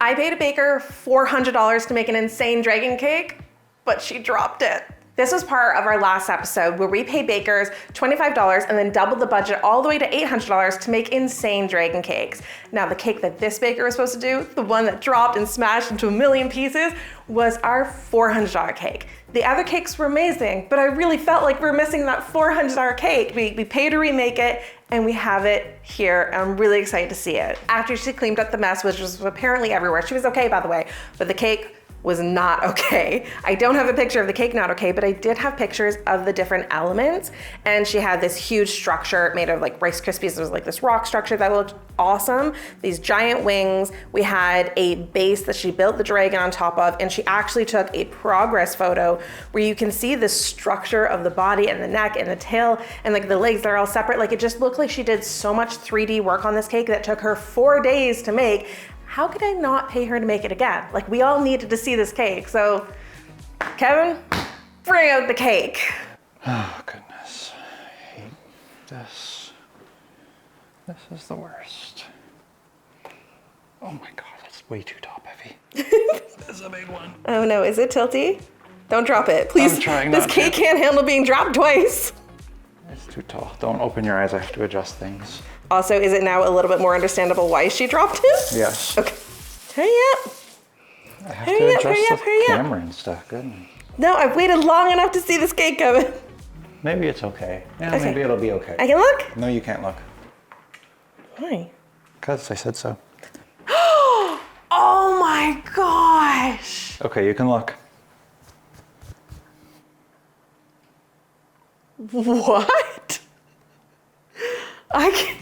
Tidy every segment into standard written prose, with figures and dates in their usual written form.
I paid a baker $400 to make an insane dragon cake, but she dropped it. This was part of our last episode where we paid bakers $25 and then doubled the budget all the way to $800 to make insane dragon cakes. Now the cake that this baker was supposed to do, the one that dropped and smashed into a million pieces, was our $400 cake. The other cakes were amazing, but I really felt like we were missing that $400 cake. We paid to remake it and we have it here. I'm really excited to see it. After she cleaned up the mess, which was apparently everywhere, she was okay by the way, but the cake was not okay. I don't have a picture of the cake not okay, but I did have pictures of the different elements. And she had this huge structure made of like Rice Krispies. It was like this rock structure that looked awesome. These giant wings. We had a base that she built the dragon on top of, and she actually took a progress photo where you can see the structure of the body and the neck and the tail and like the legs, they're all separate. Like it just looked like she did so much 3D work on this cake that took her 4 days to make. How could I not pay her to make it again? Like we all needed to see this cake. So Kevin, bring out the cake. Oh goodness, I hate this. This is the worst. Oh my God, it's way too top heavy. This is a big one. Oh no, is it tilty? Don't drop it, please. I'm trying this not cake to. can't handle being dropped twice. It's too tall. Don't open your eyes, I have to adjust things. Also, is it now a little bit more understandable why she dropped it? Yes. Okay. Hurry up. I have to adjust the camera and stuff, goodness. No, I've waited long enough to see this cake coming. Maybe it's okay. Yeah, Okay. maybe it'll be okay. I can look? No, you can't look. Why? Because I said so. Oh my gosh. Okay, you can look. What? I can't.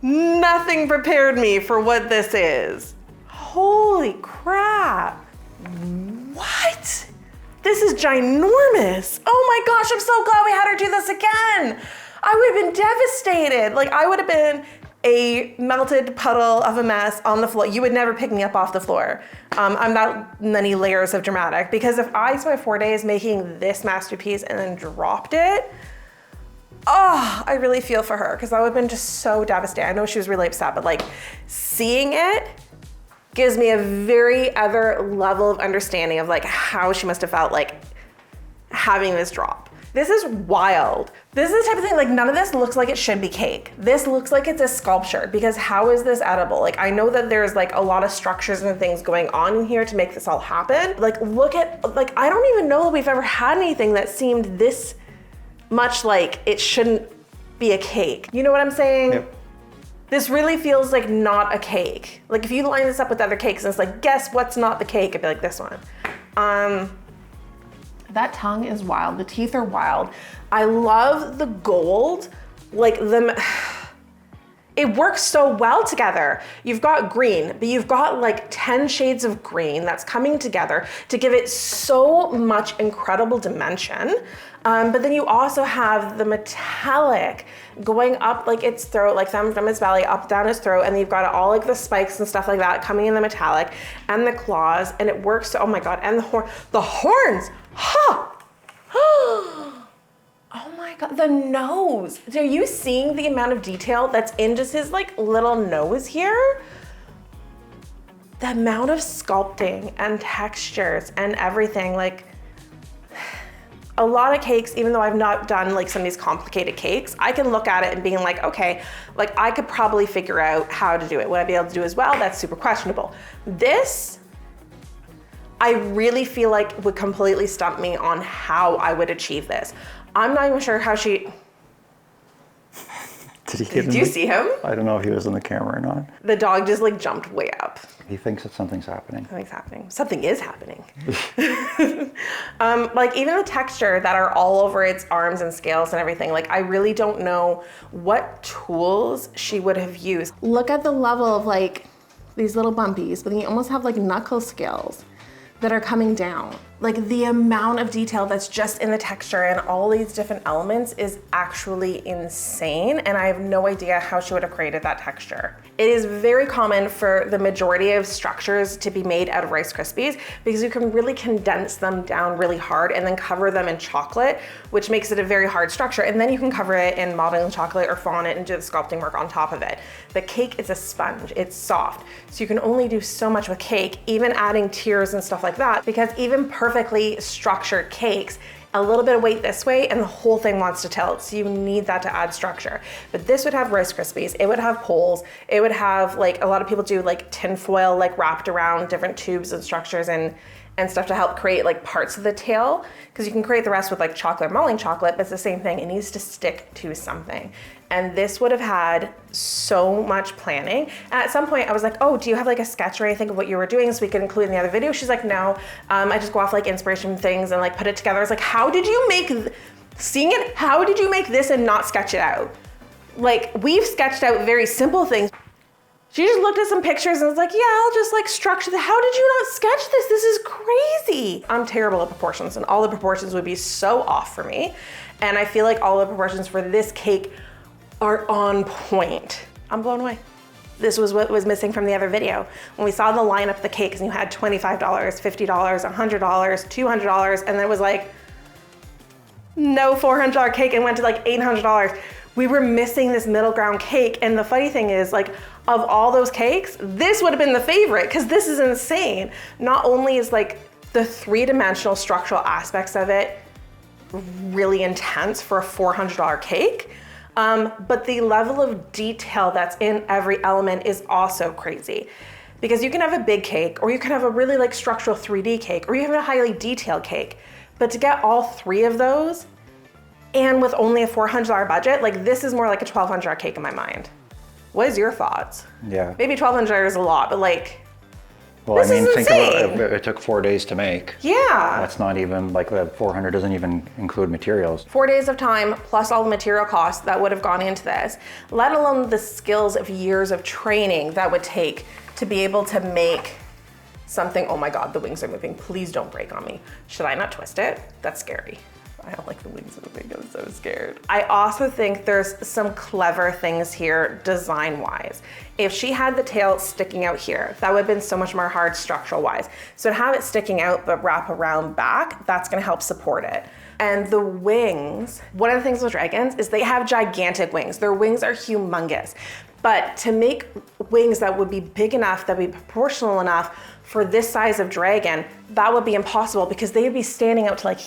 Nothing prepared me for what this is. Holy crap. What? This is ginormous. Oh my gosh, I'm so glad we had her do this again. I would have been devastated. Like I would have been a melted puddle of a mess on the floor. You would never pick me up off the floor. I'm that many layers of dramatic because if I spent 4 days making this masterpiece and then dropped it, oh, I really feel for her because that would have been just so devastating. I know she was really upset, but like seeing it gives me a very other level of understanding of like how she must have felt like having this drop. This is wild. This is the type of thing, like none of this looks like it should be cake. This looks like it's a sculpture because how is this edible? Like I know that there's like a lot of structures and things going on in here to make this all happen. Like look at, like I don't even know that we've ever had anything that seemed this much like it shouldn't be a cake. You know what I'm saying? Yep. This really feels like not a cake. Like if you line this up with other cakes and it's like, guess what's not the cake? I'd be like this one. That tongue is wild. The teeth are wild. I love the gold, like it works so well together. You've got green, but you've got like 10 shades of green that's coming together to give it so much incredible dimension. But then you also have the metallic going up like its throat, like from its belly up down its throat, and then you've got all like the spikes and stuff like that coming in the metallic and the claws, and it works so, oh my God, and the horns, huh? Oh my God, the nose. Are you seeing the amount of detail that's in just his like little nose here? The amount of sculpting and textures and everything, like a lot of cakes, even though I've not done like some of these complicated cakes, I can look at it and being like, okay, like I could probably figure out how to do it. Would I be able to do as well? That's super questionable. This, I really feel like would completely stump me on how I would achieve this. I'm not even sure how she... Did you see him? I don't know if he was in the camera or not. The dog just like jumped way up. He thinks that something's happening. Something's happening. Something is happening. Like even the texture that are all over its arms and scales and everything, like I really don't know what tools she would have used. Look at the level of like these little bumpies, but then you almost have like knuckle scales that are coming down. Like the amount of detail that's just in the texture and all these different elements is actually insane. And I have no idea how she would have created that texture. It is very common for the majority of structures to be made out of Rice Krispies because you can really condense them down really hard and then cover them in chocolate, which makes it a very hard structure. And then you can cover it in modeling chocolate or fondant and do the sculpting work on top of it. The cake is a sponge, it's soft. So you can only do so much with cake, even adding tiers and stuff like that, because even perfectly structured cakes, a little bit of weight this way and the whole thing wants to tilt. So you need that to add structure. But this would have Rice Krispies, it would have poles, it would have, like a lot of people do like tin foil like wrapped around different tubes and structures and stuff to help create like parts of the tail, because you can create the rest with like chocolate or modeling chocolate, but it's the same thing. It needs to stick to something. And this would have had so much planning. And at some point I was like, oh, do you have like a sketch or anything of what you were doing so we could include in the other video? She's like, no, I just go off like inspiration things and like put it together. I was like, how did you make, seeing it, how did you make this and not sketch it out? Like we've sketched out very simple things. She just looked at some pictures and was like, yeah, I'll just like structure the, how did you not sketch this? This is crazy. I'm terrible at proportions and all the proportions would be so off for me. And I feel like all the proportions for this cake are on point. I'm blown away. This was what was missing from the other video. When we saw the lineup of the cakes and you had $25, $50, $100, $200, and then it was like, no $400 cake and went to like $800. We were missing this middle ground cake. And the funny thing is, like, of all those cakes, this would have been the favorite because this is insane. Not only is like the three-dimensional structural aspects of it really intense for a $400 cake, but the level of detail that's in every element is also crazy. Because you can have a big cake, or you can have a really like structural 3D cake, or you have a highly detailed cake. But to get all three of those, and with only a $400 budget, like this is more like a $1,200 cake in my mind. What is your thoughts? Yeah. Maybe $1,200 is a lot, but like, well, this I mean, is think about insane. it. It took 4 days to make. Yeah. That's not even, like the 400 doesn't even include materials. 4 days of time plus all the material costs that would have gone into this, let alone the skills of years of training that would take to be able to make something. Oh my God, the wings are moving. Please don't break on me. Should I not twist it? That's scary. I don't like the wings moving, I'm so scared. I also think there's some clever things here design-wise. If she had the tail sticking out here, that would have been so much more hard structural-wise. So to have it sticking out but wrap around back, that's gonna help support it. And the wings, one of the things with dragons is they have gigantic wings. Their wings are humongous. But to make wings that would be big enough, that would be proportional enough for this size of dragon, that would be impossible because they would be standing out to like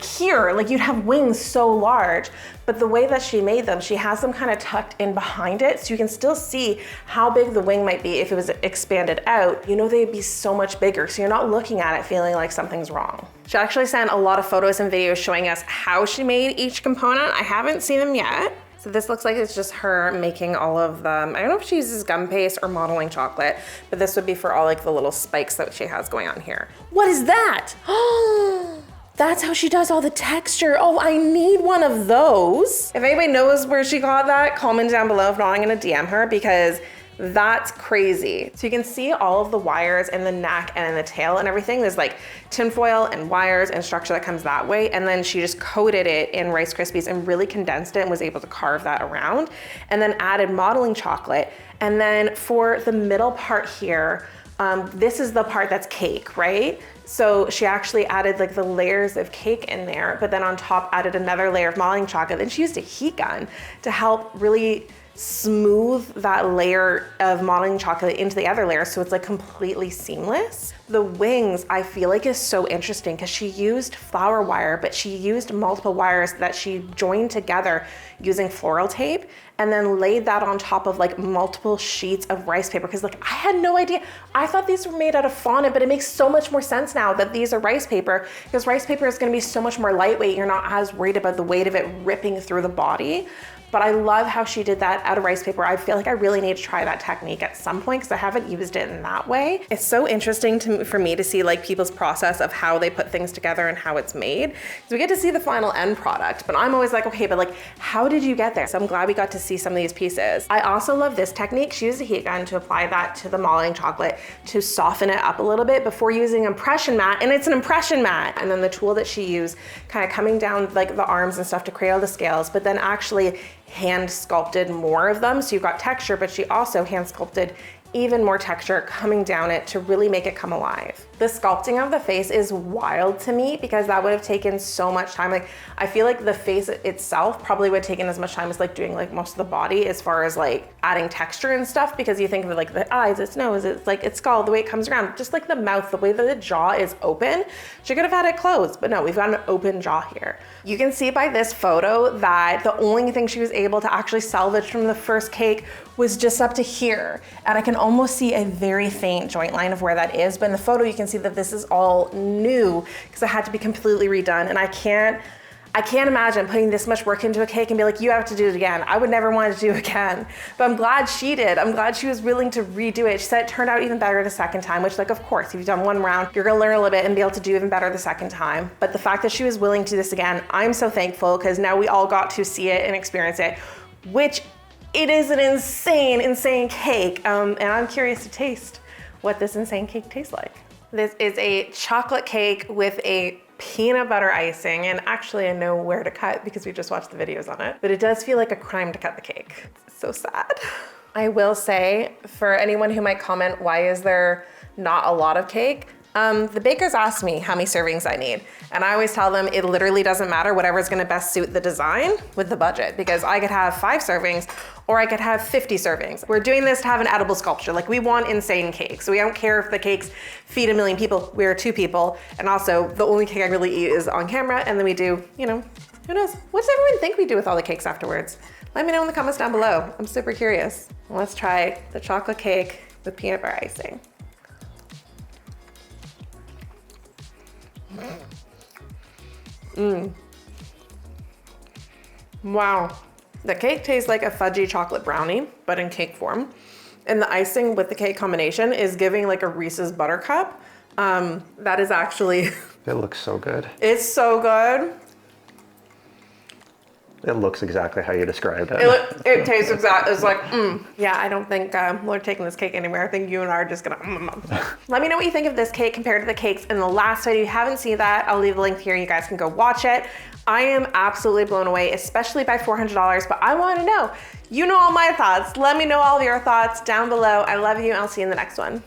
here, like you'd have wings so large. But the way that she made them, she has them kind of tucked in behind it, so you can still see how big the wing might be if it was expanded out. You know, they'd be so much bigger, so you're not looking at it feeling like something's wrong. She actually sent a lot of photos and videos showing us how she made each component. I haven't seen them yet. So this looks like it's just her making all of them. I don't know if she uses gum paste or modeling chocolate, but this would be for all like the little spikes that she has going on here. What is that? Oh, that's how she does all the texture. Oh, I need one of those. If anybody knows where she got that, comment down below. If not, I'm gonna DM her because that's crazy. So you can see all of the wires in the neck and in the tail and everything. There's like tinfoil and wires and structure that comes that way. And then she just coated it in Rice Krispies and really condensed it and was able to carve that around. And then added modeling chocolate. And then for the middle part here, this is the part that's cake, right? So she actually added like the layers of cake in there, but then on top added another layer of modeling chocolate. Then she used a heat gun to help really smooth that layer of modeling chocolate into the other layer so it's like completely seamless. The wings, I feel like, is so interesting because she used flower wire, but she used multiple wires that she joined together using floral tape and then laid that on top of like multiple sheets of rice paper. Because like I had no idea. I thought these were made out of fondant, but it makes so much more sense now that these are rice paper because rice paper is gonna be so much more lightweight. You're not as worried about the weight of it ripping through the body. But I love how she did that out of rice paper. I feel like I really need to try that technique at some point because I haven't used it in that way. It's so interesting for me to see like people's process of how they put things together and how it's made. So we get to see the final end product, but I'm always like, okay, but like, how did you get there? So I'm glad we got to see some of these pieces. I also love this technique. She used a heat gun to apply that to the modeling chocolate to soften it up a little bit before using impression mat, and it's an impression mat. And then the tool that she used, kind of coming down like the arms and stuff to create all the scales, but then actually hand sculpted more of them. So you've got texture, but she also hand sculpted even more texture coming down it to really make it come alive. The sculpting of the face is wild to me because that would have taken so much time. Like, I feel like the face itself probably would have taken as much time as like doing like most of the body as far as like adding texture and stuff, because you think of it like the eyes, its nose, it's like its skull, the way it comes around, just like the mouth, the way that the jaw is open. She could have had it closed, but no, we've got an open jaw here. You can see by this photo that the only thing she was able to actually salvage from the first cake was just up to here. And I can almost see a very faint joint line of where that is. But in the photo, you can see that this is all new because it had to be completely redone. And I can't imagine putting this much work into a cake and be like, you have to do it again. I would never want to do it again. But I'm glad she did. I'm glad she was willing to redo it. She said it turned out even better the second time, which, like, of course, if you've done one round, you're gonna learn a little bit and be able to do even better the second time. But the fact that she was willing to do this again, I'm so thankful, because now we all got to see it and experience it, which it is an insane, insane cake. And I'm curious to taste what this insane cake tastes like. This is a chocolate cake with a peanut butter icing, and actually I know where to cut because we just watched the videos on it, but it does feel like a crime to cut the cake. It's so sad. I will say, for anyone who might comment, why is there not a lot of cake? The bakers asked me how many servings I need, and I always tell them it literally doesn't matter, whatever's gonna best suit the design with the budget, because I could have 5 servings or I could have 50 servings. We're doing this to have an edible sculpture. Like, we want insane cakes. So we don't care if the cakes feed 1 million people, we're 2 people. And also, the only cake I really eat is on camera, and then we do, you know, who knows? What does everyone think we do with all the cakes afterwards? Let me know in the comments down below. I'm super curious. Let's try the chocolate cake with peanut butter icing. Wow. The cake tastes like a fudgy chocolate brownie, but in cake form. And the icing with the cake combination is giving like a Reese's Buttercup. That is actually... It looks so good. It's so good. It looks exactly how you described it. It tastes exactly, it's like, Yeah, I don't think we're taking this cake anywhere. I think you and I are just gonna, Let me know what you think of this cake compared to the cakes in the last video. If you haven't seen that, I'll leave the link here. You guys can go watch it. I am absolutely blown away, especially by $400, but I wanna know, you know all my thoughts. Let me know all of your thoughts down below. I love you, and I'll see you in the next one.